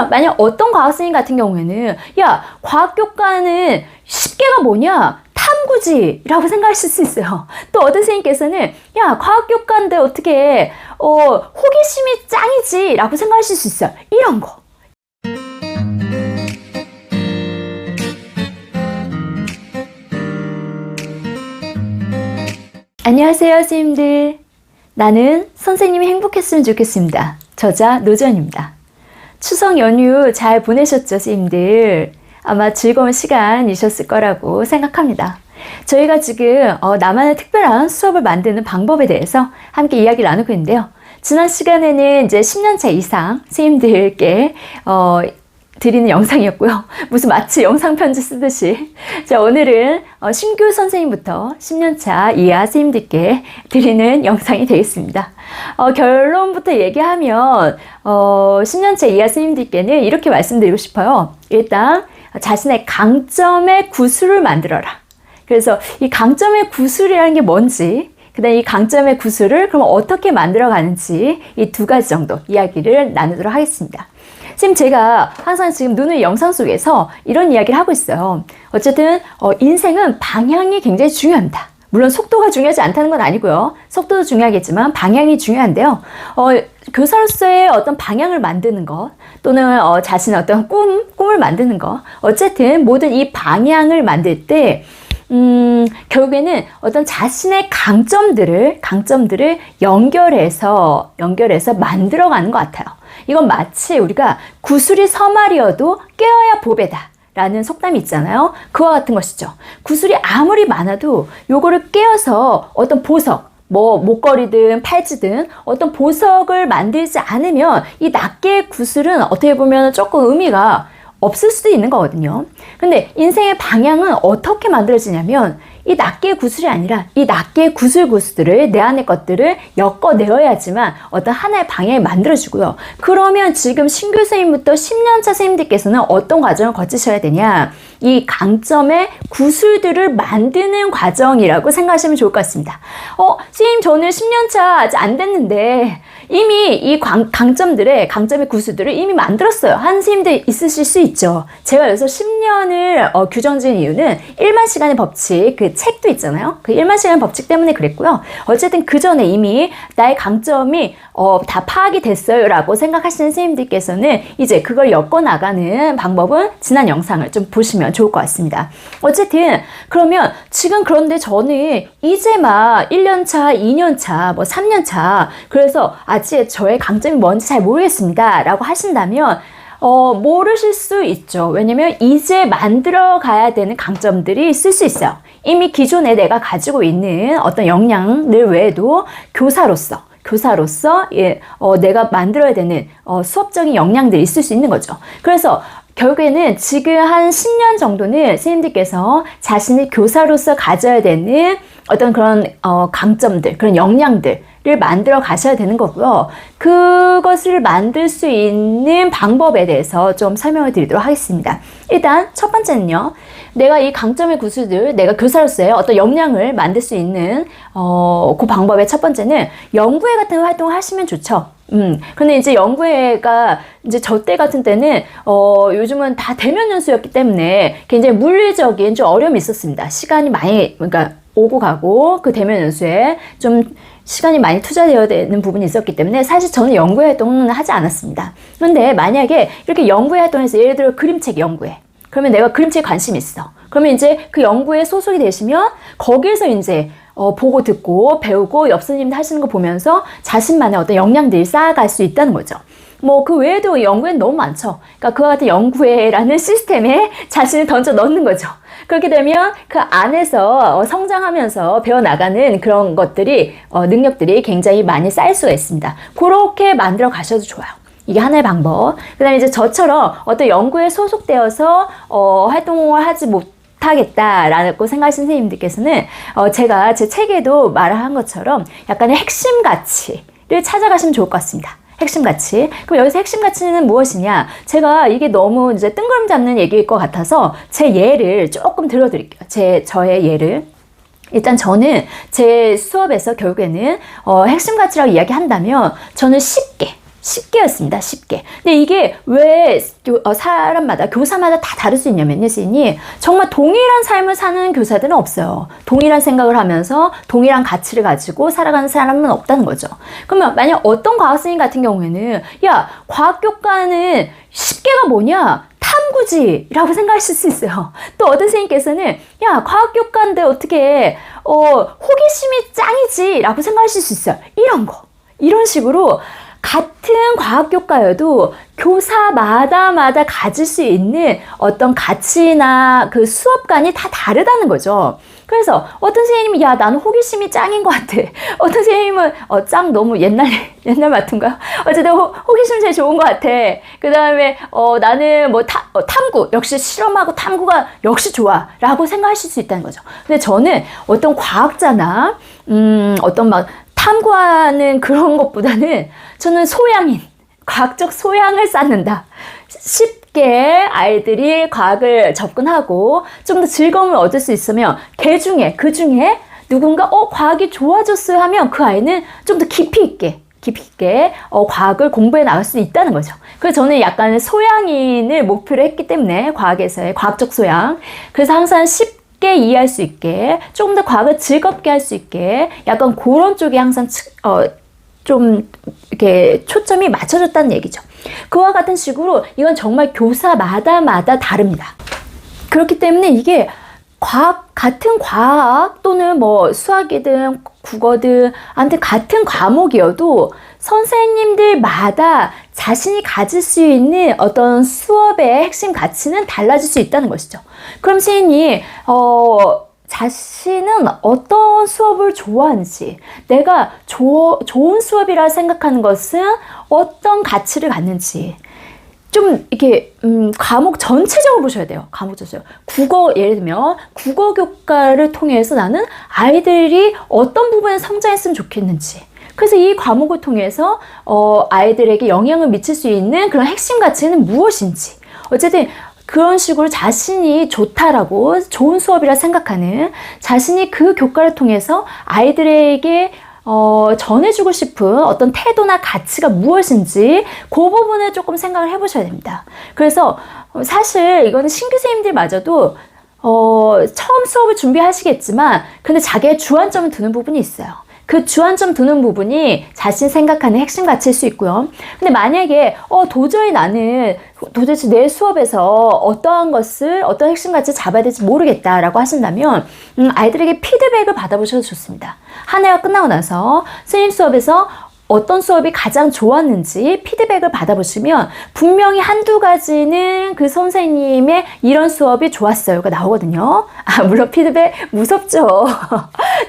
그러면 만약 어떤 과학 선생님 같은 경우에는 야, 과학교과는 10개가 뭐냐? 탐구지라고 생각하실 수 있어요. 또 어떤 선생님께서는 야, 과학교과인데 어떻게 호기심이 짱이지 라고 생각하실 수 있어요. 이런 거. 안녕하세요, 선생님들. 나는 선생님이 행복했으면 좋겠습니다. 저자 노지연입니다. 추석 연휴 잘 보내셨죠, 선생님들? 아마 즐거운 시간이셨을 거라고 생각합니다. 저희가 지금 나만의 특별한 수업을 만드는 방법에 대해서 함께 이야기를 나누고 있는데요. 지난 시간에는 이제 10년차 이상 선생님들께 드리는 영상이었고요. 무슨 마치 영상 편지 쓰듯이. 자, 오늘은 신규 선생님부터 10년차 이하 선생님들께 드리는 영상이 되겠습니다. 결론부터 얘기하면 10년차 이하 선생님들께는 이렇게 말씀드리고 싶어요. 일단 자신의 강점의 구술을 만들어라. 그래서 이 강점의 구술이라는 게 뭔지, 그 다음에 이 강점의 구술을 그럼 어떻게 만들어 가는지 이 두 가지 정도 이야기를 나누도록 하겠습니다. 선생님, 제가 항상 지금 누누이 영상 속에서 이런 이야기를 하고 있어요. 어쨌든 인생은 방향이 굉장히 중요합니다. 물론 속도가 중요하지 않다는 건 아니고요. 속도도 중요하겠지만 방향이 중요한데요. 교사로서의 어떤 방향을 만드는 것, 또는 자신의 어떤 꿈을 만드는 것, 어쨌든 모든 이 방향을 만들 때 결국에는 어떤 자신의 강점들을 연결해서 만들어가는 것 같아요. 이건 마치 우리가 구슬이 서말이어도 깨어야 보배다 라는 속담이 있잖아요. 그와 같은 것이죠. 구슬이 아무리 많아도 요거를 깨어서 어떤 보석, 목걸이든 팔찌든 어떤 보석을 만들지 않으면 이 낱개의 구슬은 어떻게 보면 조금 의미가 없을 수도 있는 거거든요. 근데 인생의 방향은 어떻게 만들어지냐면 이 낱개의 구슬이 아니라 이 낱개의 구슬들을 내 안의 것들을 엮어내어야지만 어떤 하나의 방향을 만들어주고요. 그러면 지금 신규 선생님부터 10년차 선생님들께서는 어떤 과정을 거치셔야 되냐? 이 강점의 구슬들을 만드는 과정이라고 생각하시면 좋을 것 같습니다. 선생님, 저는 10년차 아직 안 됐는데 이미 이 강점의 구슬들을 이미 만들었어요. 한 선생님들 있으실 수 있죠. 제가 여기서 10년을 규정 지은 이유는 1만 시간의 법칙, 그 책도 있잖아요. 그 1만 시간의 법칙 때문에 그랬고요. 어쨌든 그 전에 이미 나의 강점이 다 파악이 됐어요 라고 생각하시는 선생님들께서는 이제 그걸 엮어나가는 방법은 지난 영상을 좀 보시면 좋을 것 같습니다. 어쨌든 그러면 지금 그런데 저는 이제 막 1년차, 2년차, 3년차, 그래서 아직 저의 강점이 뭔지 잘 모르겠습니다 라고 하신다면 모르실 수 있죠. 왜냐면 이제 만들어 가야 되는 강점들이 있을 수 있어요. 이미 기존에 내가 가지고 있는 어떤 역량들 외에도 교사로서 내가 만들어야 되는 수업적인 역량들이 있을 수 있는 거죠. 그래서 결국에는 지금 한 10년 정도는 선생님들께서 자신이 교사로서 가져야 되는 어떤 그런 강점들, 그런 역량들을 만들어 가셔야 되는 거고요. 그것을 만들 수 있는 방법에 대해서 좀 설명을 드리도록 하겠습니다. 일단 첫 번째는요. 내가 이 강점의 구슬들, 내가 교사로서의 어떤 역량을 만들 수 있는 그 방법의 첫 번째는 연구회 같은 활동을 하시면 좋죠. 근데 이제 연구회가 이제 저 때 같은 때는 요즘은 다 대면 연수였기 때문에 굉장히 물리적인 좀 어려움이 있었습니다. 시간이 많이, 그러니까 오고 가고 그 대면 연수에 좀 시간이 많이 투자되어야 되는 부분이 있었기 때문에 사실 저는 연구회 활동은 하지 않았습니다. 그런데 만약에 이렇게 연구회 활동에서 예를 들어 그림책 연구회, 그러면 내가 그림책에 관심이 있어. 그러면 이제 그 연구에 소속이 되시면 거기에서 이제 보고 듣고 배우고 옆 선생님들 하시는 거 보면서 자신만의 어떤 역량들을 쌓아갈 수 있다는 거죠. 그 외에도 연구회는 너무 많죠. 그러니까 그와 같은 연구회라는 시스템에 자신을 던져 넣는 거죠. 그렇게 되면 그 안에서 성장하면서 배워나가는 그런 것들이, 능력들이 굉장히 많이 쌓일 수가 있습니다. 그렇게 만들어 가셔도 좋아요. 이게 하나의 방법. 그 다음에 이제 저처럼 어떤 연구에 소속되어서 활동을 하지 못하겠다라고 생각하시는 선생님들께서는 제가 제 책에도 말한 것처럼 약간의 핵심 가치를 찾아가시면 좋을 것 같습니다. 핵심 가치. 그럼 여기서 핵심 가치는 무엇이냐? 제가 이게 너무 이제 뜬구름 잡는 얘기일 것 같아서 제 예를 조금 들어드릴게요. 저의 예를. 일단 저는 제 수업에서 결국에는 핵심 가치라고 이야기한다면 저는 쉽게 10개였습니다. 10개. 근데 이게 왜 사람마다, 교사마다 다 다를 수 있냐면요, 선생님이 정말 동일한 삶을 사는 교사들은 없어요. 동일한 생각을 하면서 동일한 가치를 가지고 살아가는 사람은 없다는 거죠. 그러면 만약 어떤 과학 선생님 같은 경우에는 야, 과학교과는 10개가 뭐냐? 탐구지라고 생각하실 수 있어요. 또 어떤 선생님께서는 야, 과학교과인데 어떻게 호기심이 짱이지 라고 생각하실 수 있어요. 이런 거. 이런 식으로 같은 과학교과여도 교사마다 가질 수 있는 어떤 가치나 그 수업관이 다 다르다는 거죠. 그래서 어떤 선생님이 야, 나는 호기심이 짱인 것 같아. 어떤 선생님은 짱 너무 옛날 같은가요? 어쨌든 호기심 제일 좋은 것 같아. 그 다음에 나는 뭐 탐구, 역시 실험하고 탐구가 역시 좋아 라고 생각하실 수 있다는 거죠. 근데 저는 어떤 과학자나 어떤 막 탐구하는 그런 것보다는 저는 과학적 소양을 쌓는다. 쉽게 아이들이 과학을 접근하고 좀 더 즐거움을 얻을 수 있으면 그 중에 누군가 과학이 좋아졌어요 하면 그 아이는 좀 더 깊이 있게 과학을 공부해 나갈 수 있다는 거죠. 그래서 저는 약간 소양인을 목표로 했기 때문에 과학에서의 과학적 소양. 그래서 항상 쉽게 이해할 수 있게 조금 더 과학을 즐겁게 할 수 있게 약간 그런 쪽에 항상 좀 이렇게 초점이 맞춰졌다는 얘기죠. 그와 같은 식으로 이건 정말 교사마다 다릅니다. 그렇기 때문에 이게 같은 과학 또는 뭐 수학이든 국어든 아무튼 같은 과목이어도 선생님들마다 자신이 가질 수 있는 어떤 수업의 핵심 가치는 달라질 수 있다는 것이죠. 그럼 선생님이 자신은 어떤 수업을 좋아하는지, 내가 좋은 수업이라 생각하는 것은 어떤 가치를 갖는지, 좀 이렇게 과목 전체적으로 보셔야 돼요. 과목 전체적으로. 예를 들면 국어 교과를 통해서 나는 아이들이 어떤 부분에 성장했으면 좋겠는지, 그래서 이 과목을 통해서 아이들에게 영향을 미칠 수 있는 그런 핵심 가치는 무엇인지, 어쨌든 그런 식으로 자신이 좋다라고 좋은 수업이라 생각하는 자신이 그 교과를 통해서 아이들에게 전해주고 싶은 어떤 태도나 가치가 무엇인지 그 부분을 조금 생각을 해보셔야 됩니다. 그래서 사실 이거는 신규 선생님들마저도 처음 수업을 준비하시겠지만 근데 자기의 주안점을 두는 부분이 있어요. 그 주안점 두는 부분이 자신 생각하는 핵심 가치일 수 있고요. 근데 만약에 도저히 나는 도대체 내 수업에서 어떤 핵심 가치 잡아야 될지 모르겠다라고 하신다면 아이들에게 피드백을 받아보셔도 좋습니다. 한 해가 끝나고 나서 선생님 수업에서 어떤 수업이 가장 좋았는지 피드백을 받아보시면 분명히 한두 가지는 그 선생님의 이런 수업이 좋았어요가 나오거든요. 물론 피드백 무섭죠.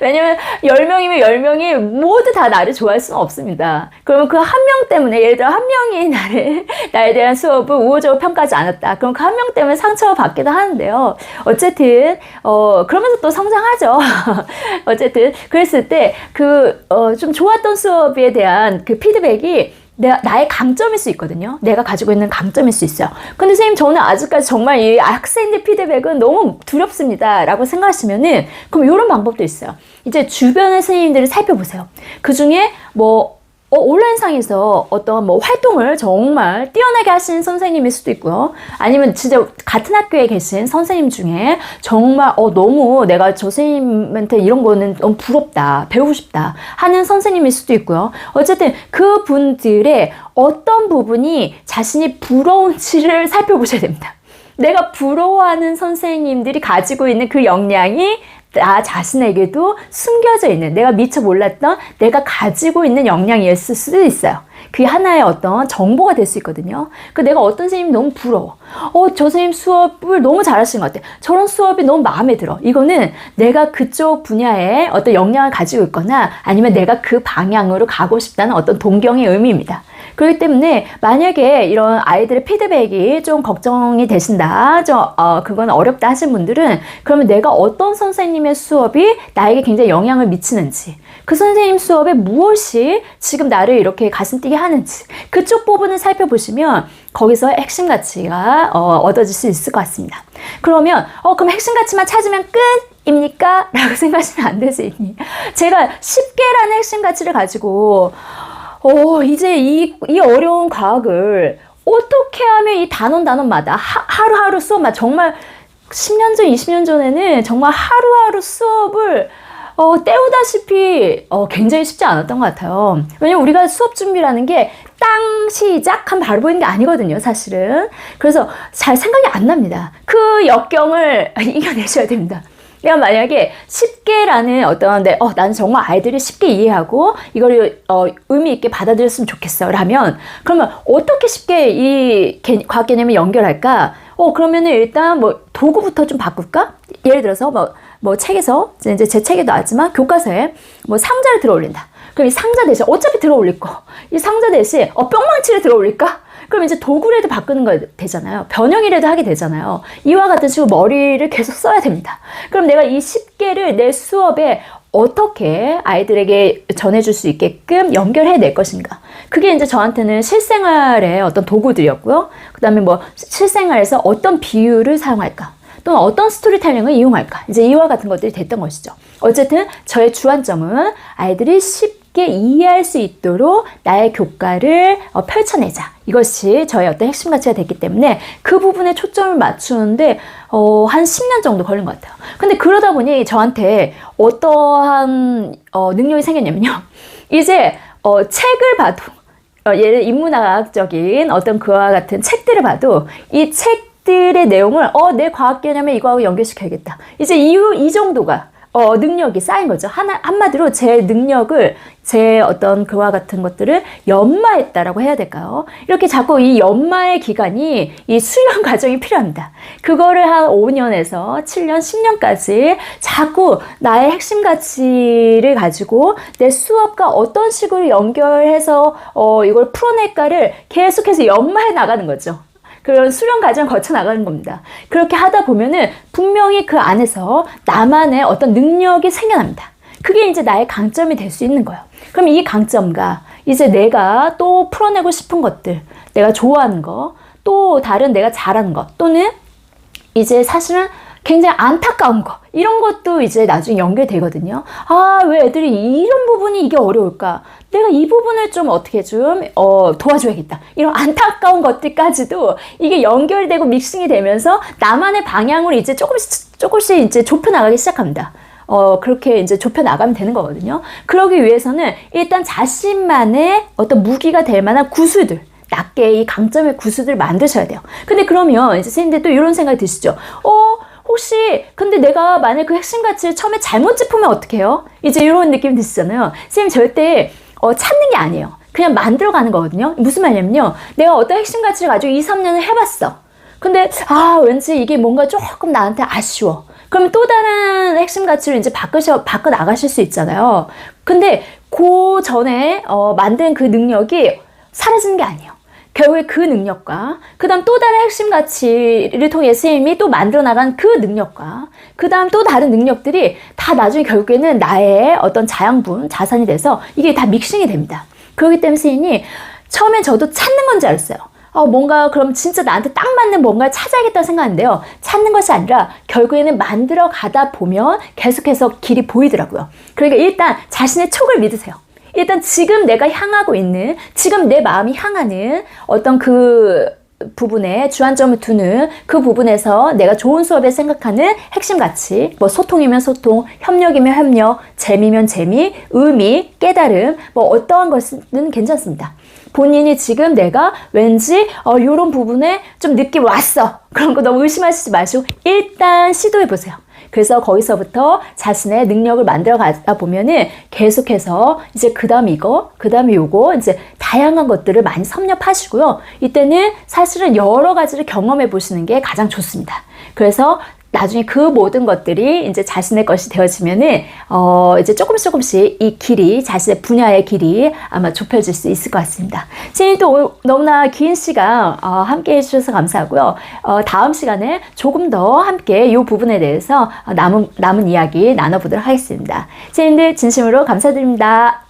왜냐면 10명이면 10명이 모두 다 나를 좋아할 수는 없습니다. 그러면 그 한 명 때문에, 예를 들어 한 명이 나에 대한 수업을 우호적으로 평가하지 않았다. 그럼 그 한 명 때문에 상처를 받기도 하는데요. 어쨌든 그러면서 또 성장하죠. 어쨌든 그랬을 때 좀 좋았던 수업에 대한 그 피드백이 나의 강점일 수 있거든요. 내가 가지고 있는 강점일 수 있어요. 근데 선생님 저는 아직까지 정말 이 학생들 피드백은 너무 두렵습니다 라고 생각하시면은 그럼 이런 방법도 있어요. 이제 주변의 선생님들을 살펴보세요. 그 중에 온라인상에서 어떤 활동을 정말 뛰어나게 하시는 선생님일 수도 있고요. 아니면 진짜 같은 학교에 계신 선생님 중에 정말 너무 내가 저 선생님한테 이런 거는 너무 부럽다, 배우고 싶다 하는 선생님일 수도 있고요. 어쨌든 그 분들의 어떤 부분이 자신이 부러운지를 살펴보셔야 됩니다. 내가 부러워하는 선생님들이 가지고 있는 그 역량이 나 자신에게도 숨겨져 있는, 내가 미처 몰랐던 내가 가지고 있는 역량이었을 수도 있어요. 그게 하나의 어떤 정보가 될 수 있거든요. 내가 어떤 선생님이 너무 부러워. 저 선생님 수업을 너무 잘하시는 것 같아. 저런 수업이 너무 마음에 들어. 이거는 내가 그쪽 분야에 어떤 역량을 가지고 있거나 아니면 내가 그 방향으로 가고 싶다는 어떤 동경의 의미입니다. 그렇기 때문에 만약에 이런 아이들의 피드백이 좀 걱정이 되신다, 그건 어렵다 하신 분들은 그러면 내가 어떤 선생님의 수업이 나에게 굉장히 영향을 미치는지, 그 선생님 수업에 무엇이 지금 나를 이렇게 가슴 뛰게 하는지 그쪽 부분을 살펴보시면 거기서 핵심 가치가 얻어질 수 있을 것 같습니다. 그러면 그럼 핵심 가치만 찾으면 끝입니까? 라고 생각하시면 안 되지. 제가 10개라는 핵심 가치를 가지고 이제 이 어려운 과학을 어떻게 하면 이 단원마다 하루하루 수업만 정말 10년 전, 20년 전에는 정말 하루하루 수업을 때우다시피 굉장히 쉽지 않았던 것 같아요. 왜냐면 우리가 수업 준비라는 게 땅 시작한 바로 보이는 게 아니거든요, 사실은. 그래서 잘 생각이 안 납니다. 그 역경을 이겨내셔야 됩니다. 내가 만약에 쉽게라는 나는 정말 아이들이 쉽게 이해하고 이거를 의미 있게 받아들였으면 좋겠어 라면, 그러면 어떻게 쉽게 이 과학 개념을 연결할까? 그러면은 일단 뭐 도구부터 좀 바꿀까? 예를 들어서 뭐 책에서 이제 제 책에도 나왔지만 교과서에 뭐 상자를 들어 올린다. 그럼 이 상자 대신 어차피 들어 올릴 거, 이 상자 대신 뿅망치를 들어 올릴까? 그럼 이제 도구라도 바꾸는 거 되잖아요. 변형이라도 하게 되잖아요. 이와 같은 식으로 머리를 계속 써야 됩니다. 그럼 내가 이 10개를 내 수업에 어떻게 아이들에게 전해줄 수 있게끔 연결해 낼 것인가. 그게 이제 저한테는 실생활의 어떤 도구들이었고요. 그 다음에 뭐 실생활에서 어떤 비유를 사용할까. 또는 어떤 스토리텔링을 이용할까. 이제 이와 같은 것들이 됐던 것이죠. 어쨌든 저의 주안점은 아이들이 쉽게 이해할 수 있도록 나의 교과를 펼쳐내자. 이것이 저의 어떤 핵심 가치가 됐기 때문에 그 부분에 초점을 맞추는데 한 10년 정도 걸린 것 같아요. 근데 그러다 보니 저한테 어떠한 능력이 생겼냐면요. 이제 책을 봐도 예를 인문학적인 어떤 그와 같은 책들을 봐도 이 책들의 내용을 내 과학 개념에 이거하고 연결시켜야겠다. 이제 이 정도가 능력이 쌓인 거죠. 한마디로 제 능력을, 제 어떤 그와 같은 것들을 연마했다라고 해야 될까요? 이렇게 자꾸 이 연마의 기간이, 이 수련 과정이 필요합니다. 그거를 한 5년에서 7년, 10년까지 자꾸 나의 핵심 가치를 가지고 내 수업과 어떤 식으로 연결해서 이걸 풀어낼까를 계속해서 연마해 나가는 거죠. 그런 수련 과정을 거쳐 나가는 겁니다. 그렇게 하다 보면은 분명히 그 안에서 나만의 어떤 능력이 생겨납니다. 그게 이제 나의 강점이 될 수 있는 거예요. 그럼 이 강점과 이제 내가 또 풀어내고 싶은 것들, 내가 좋아하는 거, 또 다른 내가 잘하는 것, 또는 이제 사실은 굉장히 안타까운 거, 이런 것도 이제 나중에 연결되거든요. 왜 애들이 이런 부분이 이게 어려울까? 내가 이 부분을 좀 어떻게 좀 도와줘야겠다. 이런 안타까운 것들까지도 이게 연결되고 믹싱이 되면서 나만의 방향을 이제 조금씩 이제 좁혀나가기 시작합니다. 그렇게 이제 좁혀나가면 되는 거거든요. 그러기 위해서는 일단 자신만의 어떤 무기가 될 만한 구슬들, 낮게 이 강점의 구슬들을 만드셔야 돼요. 근데 그러면 이제 선생님들 또 이런 생각이 드시죠? 혹시 근데 내가 만약 그 핵심 가치를 처음에 잘못 짚으면 어떡해요? 이제 이런 느낌이 드시잖아요. 선생님 절대 찾는 게 아니에요. 그냥 만들어가는 거거든요. 무슨 말이냐면요. 내가 어떤 핵심 가치를 가지고 2, 3년을 해봤어. 근데 왠지 이게 뭔가 조금 나한테 아쉬워. 그럼 또 다른 핵심 가치를 이제 바꿔 나가실 수 있잖아요. 근데 그 전에 만든 그 능력이 사라지는 게 아니에요. 결국에 그 능력과 그 다음 또 다른 핵심 가치를 통해 선생님이 또 만들어 나간 그 능력과 그 다음 또 다른 능력들이 다 나중에 결국에는 나의 어떤 자산이 돼서 이게 다 믹싱이 됩니다. 그렇기 때문에 선생님이 처음엔 저도 찾는 건 줄 알았어요. 뭔가 그럼 진짜 나한테 딱 맞는 뭔가를 찾아야겠다고 생각하는데요. 찾는 것이 아니라 결국에는 만들어 가다 보면 계속해서 길이 보이더라고요. 그러니까 일단 자신의 촉을 믿으세요. 일단 지금 내가 향하고 있는, 지금 내 마음이 향하는 어떤 그 부분에 주안점을 두는 그 부분에서 내가 좋은 수업에 생각하는 핵심 가치, 뭐 소통이면 소통, 협력이면 협력, 재미면 재미, 의미, 깨달음, 뭐 어떠한 것은 괜찮습니다. 본인이 지금 내가 왠지 이런 부분에 좀 느낌 왔어. 그런 거 너무 의심하시지 마시고 일단 시도해 보세요. 그래서 거기서부터 자신의 능력을 만들어 가다 보면은 계속해서 이제 그 다음 이거, 그 다음에 요거 이제 다양한 것들을 많이 섭렵하시고요. 이때는 사실은 여러 가지를 경험해 보시는 게 가장 좋습니다. 그래서 나중에 그 모든 것들이 이제 자신의 것이 되어지면은 이제 조금씩 이 길이, 자신의 분야의 길이 아마 좁혀질 수 있을 것 같습니다. 선생님 또 너무나 긴 시간 함께 해주셔서 감사하고요. 다음 시간에 조금 더 함께 이 부분에 대해서 남은 이야기 나눠보도록 하겠습니다. 선생님들 진심으로 감사드립니다.